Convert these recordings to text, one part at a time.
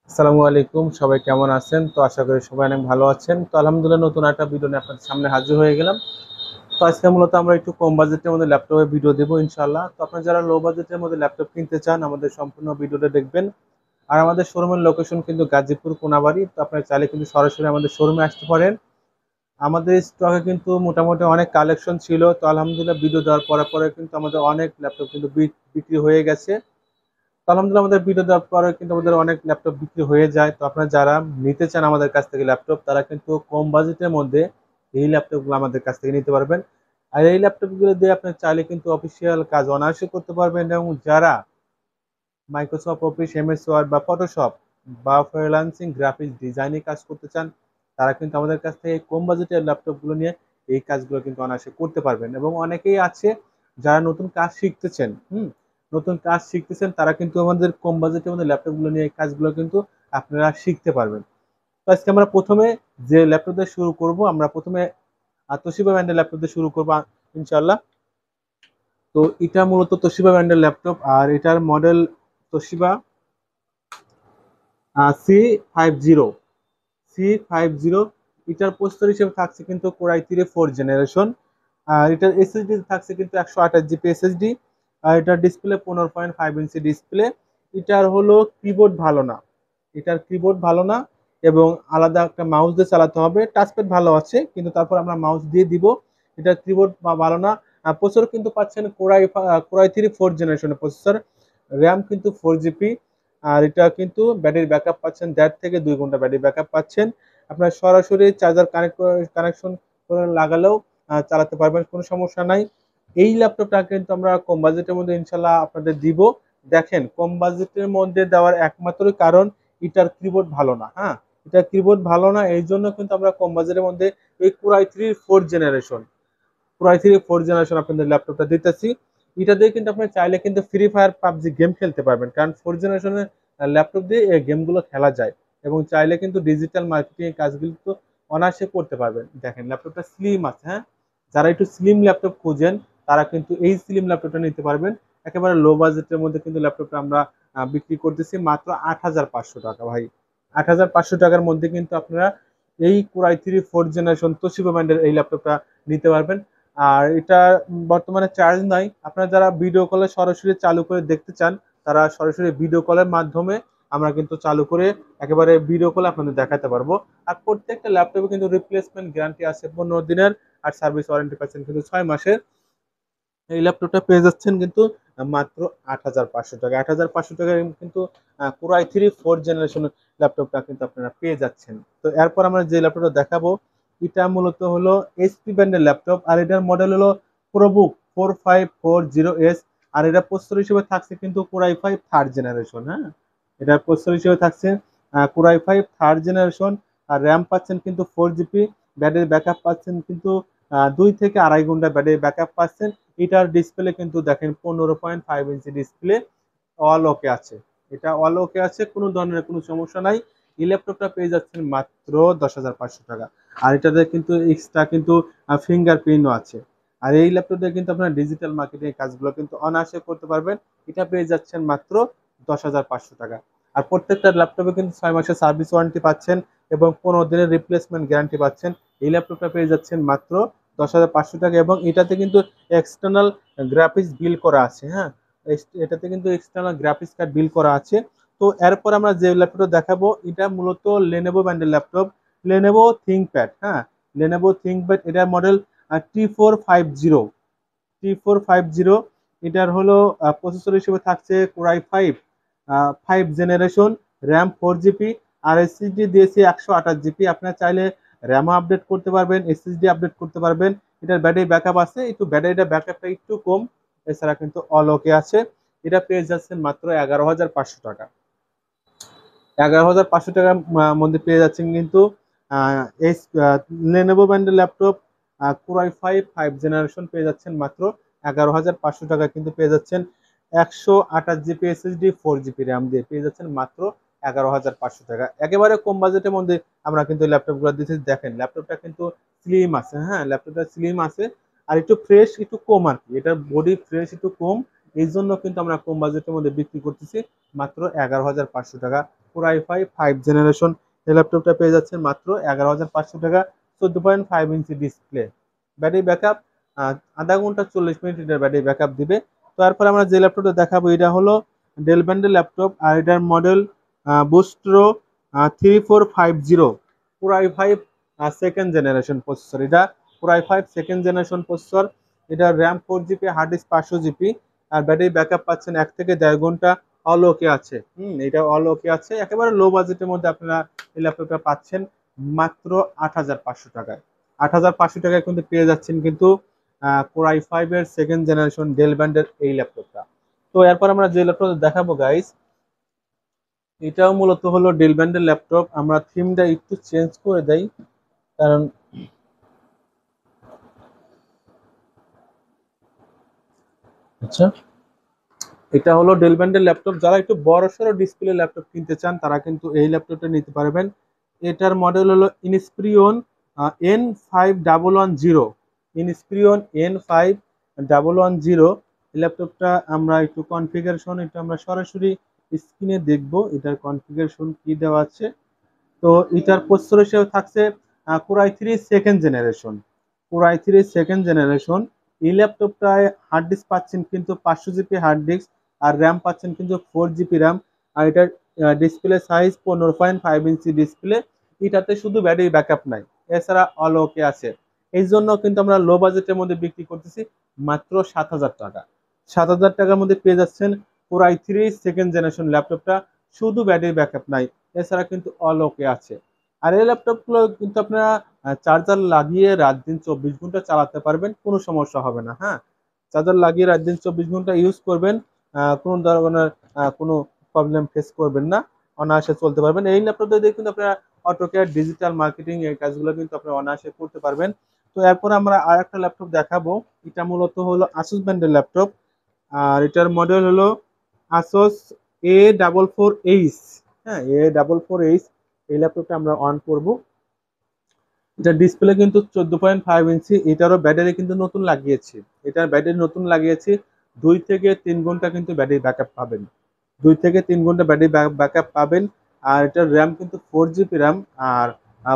আসসালামু আলাইকুম, সবাই কেমন আছেন? তো আশা করি সবাই অনেক ভালো আছেন। তো আলহামদুলিল্লাহ নতুন একটা ভিডিও নিয়ে আপনাদের সামনে হাজির হয়ে গেলাম। তো আজকে মূলত আমরা একটু কম বাজেটের মধ্যে ল্যাপটপের ভিডিও দেবো ইনশাআল্লাহ। তো আপনারা যারা লো বাজেটের মধ্যে ল্যাপটপ কিনতে চান আমাদের সম্পূর্ণ ভিডিওটা দেখবেন। আর আমাদের শোরুমের লোকেশন কিন্তু গাজীপুর কোনাবাড়ি। তো আপনারা চাইলে কিন্তু সরাসরি আমাদের শোরুমে আসতে পারেন। আমাদের স্টকে কিন্তু মোটামুটি অনেক কালেকশন ছিল। তো আলহামদুলিল্লাহ ভিডিও দেওয়ার পরে পরে কিন্তু আমাদের অনেক ল্যাপটপ কিন্তু বিক্রি হয়ে গেছে। তো আলহামদুলিল্লাহ আমাদের ভিডিও দেওয়ার পরে কিন্তু আমাদের অনেক ল্যাপটপ বিক্রি হয়ে যায়। তো আপনারা যারা নিতে চান আমাদের কাছ থেকে ল্যাপটপ তারা কিন্তু কম বাজেটের মধ্যে এই ল্যাপটপগুলো আমাদের কাছ থেকে নিতে পারবেন। আর এই ল্যাপটপগুলো দিয়ে আপনি চাইলে কিন্তু অফিসিয়াল কাজ অনায়াসে করতে পারবেন, এবং যারা মাইক্রোসফট অফিস, এমএস ওয়ার্ড বা ফটোশপ বা ফ্রিল্যান্সিং গ্রাফিক্স ডিজাইনে কাজ করতে চান তারা কিন্তু আমাদের কাছ থেকে কম বাজেটের ল্যাপটপগুলো নিয়ে এই কাজগুলো কিন্তু অনায়াসে করতে পারবেন। এবং অনেকেই আছে যারা নতুন কাজ শিখতেছেন, নতুন কাজ শিখতেছেন তারা কিন্তু আমাদের কম বাজেটের মধ্যে ল্যাপটপগুলো নিয়ে এই কাজগুলো কিন্তু আপনারা শিখতে পারবেন। তো আজকে আমরা প্রথমে যে ল্যাপটপ দিয়ে শুরু করব, আমরা প্রথমে তোশিবা ব্র্যান্ডের ল্যাপটপ দিয়ে শুরু করবো ইনশাল্লাহ। তো এটা মূলত তোশিবা ব্র্যান্ডের ল্যাপটপ, আর এটার মডেল তোশিবা C50 C50। এটার প্রসেসর হিসেবে থাকছে কিন্তু কোর i3 4 জেনারেশন। আর এটার এসএসডি থাকছে কিন্তু 128 জিবি এসএসডি। আর এটার ডিসপ্লে 15.5 ইঞ্চি ডিসপ্লে। এটার হলো কিবোর্ড ভালো না, এটার কিবোর্ড ভালো না, এবং আলাদা একটা মাউস দিয়ে চালাতে হবে। টাচপ্যাড ভালো আছে কিন্তু তারপর আমরা মাউস দিয়ে দিব। এটার কিবোর্ড ভালো না। প্রসেসর কিন্তু পাচ্ছেন কোর i3 4 জেনারেশনের প্রসেসর। র্যাম কিন্তু 4 জিবি। আর এটা কিন্তু ব্যাটারি ব্যাকআপ পাচ্ছেন 1.5 থেকে 2 ঘন্টা ব্যাটারি ব্যাকআপ পাচ্ছেন। আপনার সরাসরি চার্জার কানেকশন করে লাগালেও চালাতে পারবেন, কোনো সমস্যা নাই। এই ল্যাপটপটা কিন্তু আমরা কম বাজেটের মধ্যে ইনশাল্লাহ আপনাদের দিব। দেখেন, কম বাজেটের মধ্যে দেওয়ার একমাত্র কারণ এটার কিবোর্ড ভালো না। হ্যাঁ, এটার কিবোর্ড ভালো না, এই জন্য কিন্তু আমরা কম বাজেটের মধ্যে এই কোর i3 4 জেনারেশন আপনাদের ল্যাপটপটা দিতেছি। এটা দিয়ে কিন্তু আপনি চাইলে কিন্তু ফ্রি ফায়ার, পাবজি গেম খেলতে পারবেন, কারণ 4 জেনারেশনের ল্যাপটপ দিয়ে এই গেমগুলো খেলা যায়। এবং চাইলে কিন্তু ডিজিটাল মার্কেটিং এর কাজগুলো তো অনায়াসে করতে পারবেন। দেখেন ল্যাপটপটা স্লিম আছে। হ্যাঁ, যারা একটু স্লিম ল্যাপটপ খুঁজেন তারা কিন্তু এই স্লিম ল্যাপটপটা নিতে পারবেন। একেবারে লো বাজেটের মধ্যে কিন্তু ল্যাপটপটা আমরা বিক্রি করতেছি মাত্র 8,500 টাকা ভাই। 8,500 টাকার মধ্যে কিন্তু আপনারা এই কোর i3 4 জেনারেশন তোশিবা ব্র্যান্ডের এই ল্যাপটপটা নিতে পারবেন। আর এটা বর্তমানে চার্জ নাই। আপনারা যারা ভিডিও কলে সরাসরি চালু করে দেখতে চান তারা সরাসরি ভিডিও কলের মাধ্যমে আমরা কিন্তু চালু করে একেবারে ভিডিও কলে আপনাদের দেখাতে পারবো। আর প্রত্যেকটা ল্যাপটপে কিন্তু রিপ্লেসমেন্ট গ্যারান্টি আছে 15 দিনের, আর সার্ভিস ওয়ারেন্টি পাচ্ছেন কিন্তু 6 মাসের। এই ল্যাপটপটা পেয়ে যাচ্ছেন কিন্তু মাত্র 8,500 টাকা। 8,500 টাকায় কিন্তু কোর i3 4 জেনারেশন ল্যাপটপটা কিন্তু আপনারা পেয়ে যাচ্ছেন। তো এরপর আমরা যে ল্যাপটপটা দেখাবো এটা মূলত হলো এইচপি ব্র্যান্ডের ল্যাপটপ, আর এটার মডেল হলো প্রোবুক 4540S। আর এটা প্রসেসর হিসেবে থাকছে কিন্তু কোর i5 3rd জেনারেশন। হ্যাঁ, এটার প্রসেসর হিসেবে থাকছে কোর i5 3rd জেনারেশন। আর র্যাম পাচ্ছেন কিন্তু 4 জিবি। ব্যাটারি ব্যাকআপ পাচ্ছেন কিন্তু 2 থেকে 2.5 ঘন্টা ব্যাটারি ব্যাকআপ পাচ্ছেন। এটার ডিসপ্লে কিন্তু দেখেন 15.5 ইঞ্চি ডিসপ্লে। অল ওকে আছে, এটা অল ওকে আছে, কোনো ধরনের কোনো সমস্যা নাই। এই ল্যাপটপটা পেয়ে যাচ্ছেন মাত্র 10,500 টাকা। আর এটাতে কিন্তু এক্সট্রা কিন্তু ফিঙ্গারপ্রিন্টও আছে। আর এই ল্যাপটপে কিন্তু আপনার ডিজিটাল মার্কেটিং কাজগুলো কিন্তু অনায়াসে করতে পারবেন। এটা পেয়ে যাচ্ছেন মাত্র 10,500 টাকা। আর প্রত্যেকটা ল্যাপটপে কিন্তু 6 মাসের সার্ভিস ওয়ারেন্টি পাচ্ছেন এবং 15 দিনের রিপ্লেসমেন্ট গ্যারান্টি পাচ্ছেন। এই ল্যাপটপটা পেয়ে যাচ্ছেন মাত্র 10,500 টাকা। এবং এটাতে কিন্তু এক্সটার্নাল গ্রাফিক্স বিল করা আছে। হ্যাঁ, এটাতে কিন্তু এক্সটার্নাল গ্রাফিক্স কার্ড বিল করা আছে। তো এরপর আমরা যে ল্যাপটপটা দেখাবো এটা মূলত লেনোভো ব্র্যান্ডের ল্যাপটপ, লেনোভো থিংকপ্যাড। হ্যাঁ, লেনোভো থিংকপ্যাড, এটার মডেল T450। এটার হলো প্রসেসর হিসেবে থাকছে core i5 5 generation. RAM 4 GB. আর এসএসডি দিয়েছি 128 জিবি। আপনার চাইলে র্যামও আপডেট করতে পারবেন, এসএসডি আপডেট করতে পারবেন। এটার ব্যাটারি ব্যাকআপ আছে, একটু ব্যাটারিটা ব্যাকআপটা একটু কম, এছাড়া কিন্তু অল ওকে আছে। এটা পেয়ে যাচ্ছেন মাত্র 11,500 টাকা। 11,500 টাকার মধ্যে পেয়ে যাচ্ছেন কিন্তু এই লেনোভো ব্র্যান্ডের ল্যাপটপ কোর i5 5 জেনারেশন পেয়ে যাচ্ছেন মাত্র 11,500 টাকা। কিন্তু পেয়ে যাচ্ছেন 128 জিবি এসএসডি 4 জিবি র্যাম দিয়ে পেয়ে যাচ্ছেন মাত্র 11,500 টাকা। একেবারে কম বাজেটের মধ্যে আমরা কিন্তু ল্যাপটপগুলো দিচ্ছি। দেখেন ল্যাপটপটা কিন্তু স্লিম আছে। হ্যাঁ, ল্যাপটপটা স্লিম আছে, আর একটু ফ্রেশ একটু কম আর কি, এটার বডি ফ্রেশ একটু কম। এই জন্য কিন্তু আমরা কম বাজেটের মধ্যে বিক্রি করতেছি মাত্র 11,500 টাকা। Core i5 5 জেনারেশন এই ল্যাপটপটা পেয়ে যাচ্ছেন মাত্র 11,500 টাকা। 14.5 ইঞ্চি ডিসপ্লে, ব্যাটারি ব্যাকআপ আধা ঘন্টা 40 মিনিট এটার ব্যাটারি ব্যাকআপ দিবে। তো এরপর আমরা যে ল্যাপটপটা দেখাবো এটা হলো ডেল ব্র্যান্ডের ল্যাপটপ, আর এটার model Vostro 3450। Core i5 second generation processor, এটা Core i5 second generation processor. এটা RAM 4 GB, hard disk 500 GB, আর ব্যাটারি ব্যাকআপ পাচ্ছেন 1 থেকে 1.5 ঘন্টা। অল ওকে আছে, এটা অল ওকে আছে। একেবারে লো বাজেটের মধ্যে আপনারা এই ল্যাপটপটা পাচ্ছেন মাত্র 8,500 টাকায়। 8,500 টাকায় কিন্তু পেয়ে যাচ্ছেন কিন্তু Core i5 এর সেকেন্ড জেনারেশন ডেল ব্র্যান্ডের এই ল্যাপটপটা। তো এরপর আমরা যে ল্যাপটপটা দেখাবো গাইস, এটাও মূলত হলো ডেল ব্র্যান্ডের ল্যাপটপ। আমরা থিমটা একটু চেঞ্জ করে দেই, কারণ আচ্ছা, এটা হলো ডেল ব্র্যান্ডের ল্যাপটপ। যারা একটু বড় সড়ো ডিসপ্লে ল্যাপটপ কিনতে চান তারা কিন্তু এই ল্যাপটপটা নিতে পারবেন। এটার মডেল হলো ইনস্পিরিয়ন N5110। ইনস্পিরিয়ন N5110 এই ল্যাপটপটা আমরা একটু কনফিগারেশন এটা আমরা সরাসরি স্ক্রিনে দেখব এটার কনফিগারেশন কি দেওয়া আছে। তো এটার প্রসেসর হিসেবে থাকছে Core i3 second generation. Core i3 second generation এই ল্যাপটপটায় হার্ড ডিস্ক পাচ্ছেন কিন্তু 500 জিবি হার্ড ডিস্ক, আর র্যাম পাচ্ছেন কিন্তু 4 জিবি র্যাম। আর এটার ডিসপ্লে সাইজ 15.5 ইঞ্চি ডিসপ্লে। এটাতে শুধু ব্যাটারি ব্যাকআপ নাই, এছাড়া অল ওকে আছে। এই জন্য কিন্তু আমরা লো বাজেটের মধ্যে বিক্রি করতেছি মাত্র 7,000 টাকা। 7,000 টাকার মধ্যে পেয়ে যাচ্ছেন Core i3 সেকেন্ড জেনারেশন ল্যাপটপটা, শুধু ব্যাটারি ব্যাকআপ নাই, এছাড়া কিন্তু অল ওকে আছে। আর এই ল্যাপটপগুলো কিন্তু আপনারা চার্জার লাগিয়ে রাত দিন 24 ঘন্টা চালাতে পারবেন, কোনো সমস্যা হবে না। হ্যাঁ, চার্জার লাগিয়ে রাত দিন 24 ঘন্টা ইউজ করবেন, কোনো ধরনের কোনো প্রবলেম ফেস করবেন না, অনায়াসে চলতে পারবেন। এই ল্যাপটপটা দিয়ে কিন্তু আপনারা অটোক্যাড, ডিজিটাল মার্কেটিং এই কাজগুলো কিন্তু আপনারা অনায়াসে করতে পারবেন। তো এরপর আমরা আর একটা ল্যাপটপ দেখাবো, এটা মূলত হলো আসুস ব্র্যান্ডের ল্যাপটপ, আর এটার মডেল হলো আসুস A44H। হ্যাঁ, A44H এই ল্যাপটপটা আমরা অন করব। এটার ডিসপ্লে কিন্তু 14.5 ইঞ্চি। এটারও ব্যাটারি কিন্তু নতুন লাগিয়েছি, এটার ব্যাটারি নতুন লাগিয়েছি। 2 থেকে 3 ঘন্টা কিন্তু ব্যাটারি ব্যাকআপ পাবেন, 2 থেকে 3 ঘন্টা ব্যাটারি ব্যাকআপ পাবেন। আর এটার র্যাম কিন্তু 4 জিবি র্যাম, আর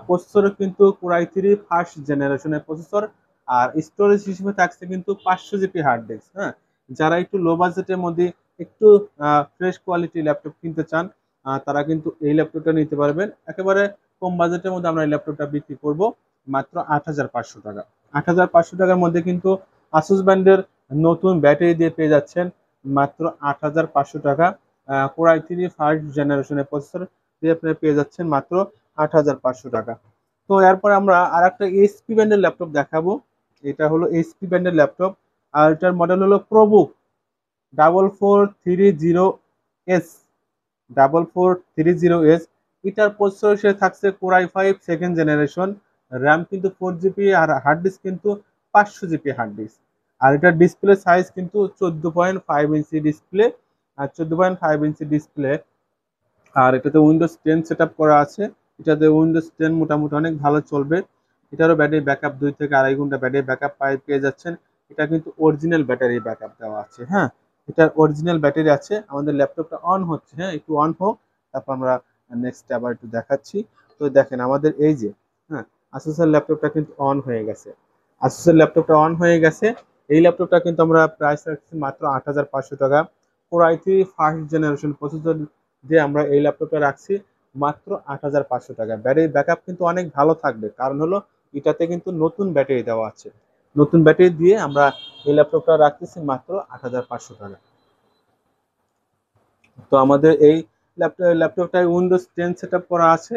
প্রসেসরও কিন্তু Core i3 ফার্স্ট জেনারেশনের প্রসেসর। আর স্টোরেজ হিসেবে থাকছে কিন্তু 500 জিবি হার্ড ডিস্ক। হ্যাঁ, যারা একটু লো বাজেটের মধ্যে একটু ফ্রেশ কোয়ালিটি ল্যাপটপ কিনতে চান তারা কিন্তু এই ল্যাপটপটা নিতে পারবেন। একেবারে কম বাজেটের মধ্যে আমরা এই ল্যাপটপটা বিক্রি করব মাত্র 8,500 টাকা। 8,500 টাকার মধ্যে কিন্তু আসুস ব্র্যান্ডের নতুন ব্যাটারি দিয়ে পেয়ে যাচ্ছেন মাত্র 8,500 টাকা। Core i3 ফার্স্ট জেনারেশনের প্রসেসর দিয়ে আপনি পেয়ে যাচ্ছেন মাত্র 8,500 টাকা। তো এরপর আমরা আর একটা এইচপি ব্র্যান্ডের ল্যাপটপ দেখাবো, এটা হলো এইচপি ব্র্যান্ডের ল্যাপটপ, আর এটার মডেল হলো প্রোবুক 4430S। 4430S এটার প্রসেসর হিসেবে থাকছে Core i5 second generation, RAM কিন্তু 4 জিবি, আর হার্ড ডিস্ক কিন্তু 500 জিবি হার্ড ডিস্ক। আর এটার ডিসপ্লে সাইজ কিন্তু 14.5 ইঞ্চি ডিসপ্লে, আর 14.5 ইঞ্চি ডিসপ্লে। আর এটাতে উইন্ডোজ 10 সেট আপ করা আছে, এটাতে উইন্ডোজ 10 মোটামুটি অনেক ভালো চলবে। এটারও ব্যাটারি ব্যাকআপ 2 থেকে 2.5 ঘন্টা ব্যাটারি ব্যাকআপ পেয়ে যাচ্ছেন। এটা কিন্তু অরিজিনাল ব্যাটারি ব্যাকআপ দেওয়া আছে। হ্যাঁ, এটার অরিজিনাল ব্যাটারি আছে। আমাদের ল্যাপটপটা অন হচ্ছে, হ্যাঁ একটু অন হোক, তারপর আমরা নেক্সট আবার একটু দেখাচ্ছি। তো দেখেন আমাদের এই যে হ্যাঁ আসুসের ল্যাপটপটা কিন্তু অন হয়ে গেছে, আসুসের ল্যাপটপটা অন হয়ে গেছে। এই ল্যাপটপটা কিন্তু আমরা প্রাইস রাখছি মাত্র 8,500 টাকা। Core i3 first generation processor দিয়ে আমরা এই ল্যাপটপটা রাখছি মাত্র 8,500 টাকা। ব্যাটারি ব্যাকআপ কিন্তু অনেক ভালো থাকবে, কারণ হলো এটাতে কিন্তু নতুন ব্যাটারি দেওয়া আছে। নতুন ব্যাটারি দিয়ে আমরা এই ল্যাপটপটা রাখতেছি মাত্র 8,500 টাকা। তো আমাদের এই ল্যাপটপটায় উইন্ডোজ 10 সেট আপ করা আছে,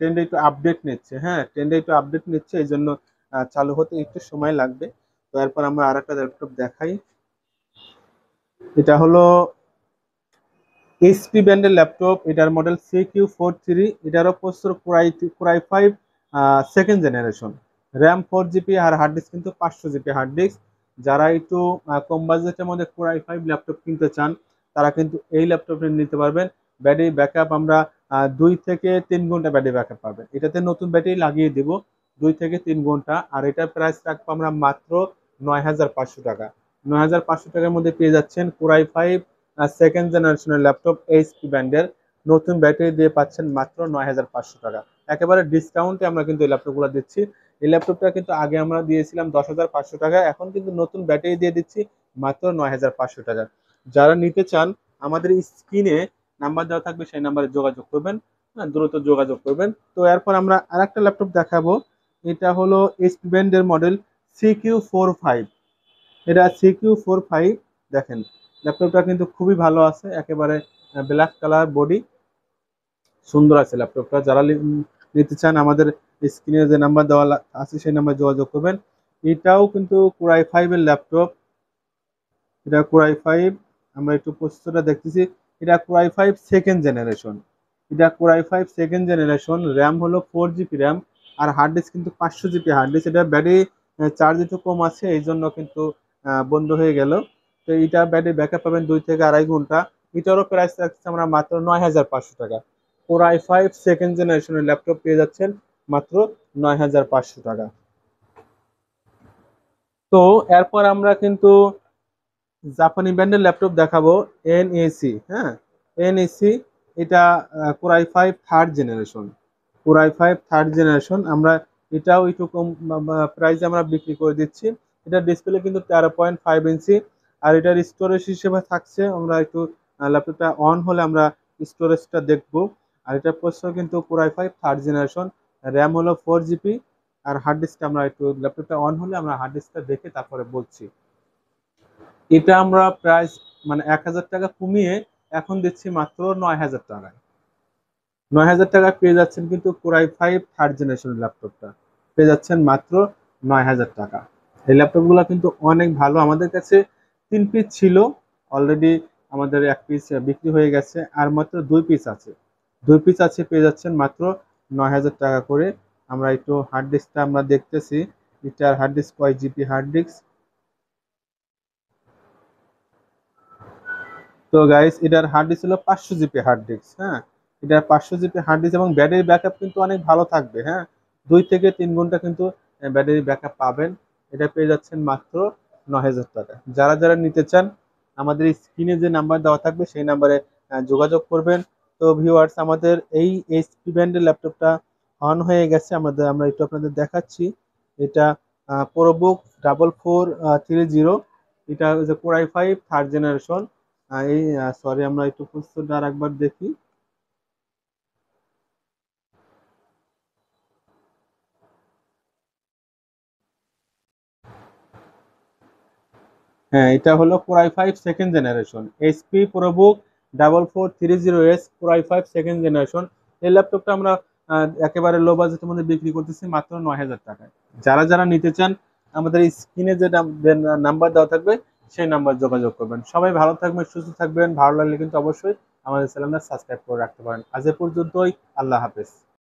10 একটু আপডেট নিচ্ছে। হ্যাঁ, 10 একটু আপডেট নিচ্ছে, এই জন্য চালু হতে একটু সময় লাগবে। তো এরপর আমরা আর একটা ল্যাপটপ দেখাই, এটা হলো এইচপি ব্র্যান্ডের ল্যাপটপ, এটার মডেল CQ43। এটারও processor Core i5 second generation, RAM 4 GB, আর হার্ড ডিস্ক কিন্তু 500 জিবি হার্ড ডিস্ক। যারা একটু কম বাজেটের মধ্যে Core i5 ল্যাপটপ কিনতে চান তারা কিন্তু এই ল্যাপটপটা নিতে পারবেন। ব্যাটারি ব্যাকআপ আমরা 2 থেকে 3 ঘন্টা ব্যাটারি ব্যাকআপ পাবেন। এটাতে নতুন ব্যাটারি লাগিয়ে দেব 2 থেকে 3 ঘন্টা। আর এটার প্রাইস রাখবো আমরা মাত্র 9,500 টাকা। 9,500 টাকার মধ্যে পেয়ে যাচ্ছেন Core i5 সেকেন্ড জেনারেশনের ল্যাপটপ এইচপি ব্র্যান্ডের। নতুন ব্যাটারি দিয়ে পাচ্ছেন মাত্র 9,500 টাকা। একেবারে ডিসকাউন্টে আমরা কিন্তু এই ল্যাপটপগুলো দিচ্ছি। এই ল্যাপটপটা কিন্তু আগে আমরা দিয়েছিলাম 10,500 টাকা, এখন কিন্তু নতুন ব্যাটারি দিয়ে দিচ্ছি মাত্র 9,500 টাকা। যারা নিতে চান আমাদের স্ক্রিনে নাম্বার দেওয়া থাকবে, সেই নাম্বারে যোগাযোগ করবেন। হ্যাঁ, দ্রুত যোগাযোগ করবেন। তো এরপর আমরা আরেকটা ল্যাপটপ দেখাবো। এটা হলো এইচপি ব্র্যান্ডের মডেল CQ45। এটা CQ45। দেখেন ল্যাপটপটা কিন্তু খুবই ভালো আছে, একেবারে ব্ল্যাক কালার বডি, সুন্দর আছে ল্যাপটপটা। যারা নিতে চান আমাদের স্ক্রিনে যে নাম্বার দেওয়া আছে সেই নাম্বার যোগাযোগ করবেন। এটাও কিন্তু কোর i5 এর ল্যাপটপ। এটা কোর i5। আমরা একটু প্রসেসরটা দেখতেছি। এটা কোর i5 সেকেন্ড জেনারেশন। এটা core i5 second generation. RAM হলো 4 জিবি র্যাম, আর হার্ড ডিস্ক কিন্তু 500 জিবি হার্ড ডিস্ক। এটা ব্যাটারি চার্জ একটু কম আছে, এই জন্য কিন্তু বন্ধ হয়ে গেল। তো এটা ব্যাটারি ব্যাকআপ পাবেন 2 থেকে 2.5 ঘন্টা। এটারও প্রাইস রাখছি আমরা মাত্র 9,500 টাকা। কোর i5 সেকেন্ড জেনারেশনের ল্যাপটপ পেয়ে যাচ্ছেন মাত্র 9,500 টাকা। তো এরপর আমরা কিন্তু জাপানি ব্র্যান্ডের ল্যাপটপ দেখাবো, NEC। হ্যাঁ, NEC। এটা core i5 third generation. Core i5 third generation. আমরা এটাও একটু কম প্রাইসে আমরা বিক্রি করে দিচ্ছি। এটা ডিসপ্লে কিন্তু 13.5 ইঞ্চি। আর এটার স্টোরেজ হিসেবে থাকছে, আমরা একটু ল্যাপটপটা অন হলে আমরা স্টোরেজটা দেখবো। আর এটা প্রসেসর কিন্তু core i5 third generation. RAM হলো 4 জিবি। আর হার্ড ডিস্কটা আমরা একটু ল্যাপটপটা অন হলে আমরা হার্ড ডিস্কটা দেখে তারপরে বলছি। এটা আমরা প্রাইস মানে 1,000 টাকা কমিয়ে এখন দিচ্ছি মাত্র 9,000 টাকায়। 9,000 টাকা পেয়ে যাচ্ছেন কিন্তু কোর i5 থার্ড জেনারেশন ল্যাপটপটা পেয়ে যাচ্ছেন মাত্র 9,000 টাকা। এই ল্যাপটপগুলো কিন্তু অনেক ভালো। আমাদের কাছে 3 পিস ছিল অলরেডি, আমাদের 1 পিস বিক্রি হয়ে গেছে, আর মাত্র 2 পিস আছে। 2 পিস আছে, পেয়ে যাচ্ছেন মাত্র 9,000 টাকা করে। আমরা একটু হার্ড ডিস্কটা আমরা দেখতেছি। এটার হার্ড ডিস্ক কয় জিবি হার্ড ডিস্ক। তো গাইস এটার হার্ড ডিস্ক হলো 500 জিবি হার্ড ডিস্ক। হ্যাঁ, এটার 500 জিবি হার্ড ডিস্ক এবং ব্যাটারি ব্যাকআপ কিন্তু অনেক ভালো থাকবে। হ্যাঁ, 2 থেকে 3 ঘন্টা কিন্তু ব্যাটারি ব্যাকআপ পাবেন। এটা পেয়ে যাচ্ছেন মাত্র 9,000 টাকা। যারা যারা নিতে চান আমাদের স্ক্রিনে যে নাম্বার দেওয়া থাকবে সেই নাম্বারে যোগাযোগ করবেন। তো ভিউয়ার্স, আমাদের এই এইচপি ব্র্যান্ডের ল্যাপটপটা অন হয়ে গেছে। আমরা একটু আপনাদের দেখাচ্ছি। এটা প্রোবুক 4430। এটা হচ্ছে কোর i5 থার্ড জেনারেশন। এই সরি, আমরা একটু প্রশ্নটা আর একবার দেখি। হ্যাঁ, এটা হলো core i5 second generation, HP ProBook 4430S core i5 second generation. এই ল্যাপটপটা আমরা একেবারে লো বাজেটের মধ্যে বিক্রি করতেছি মাত্র 9,000 টাকায়। যারা যারা নিতে চান আমাদের স্ক্রিনে যে নাম্বার দেওয়া থাকবে সেই নাম্বার যোগাযোগ করবেন। সবাই ভালো থাকবেন, সুস্থ থাকবেন। ভালো লাগলে কিন্তু অবশ্যই আমাদের চ্যানেলটা সাবস্ক্রাইব করে রাখতে পারেন। আজ এ পর্যন্তই। আল্লাহ হাফেজ।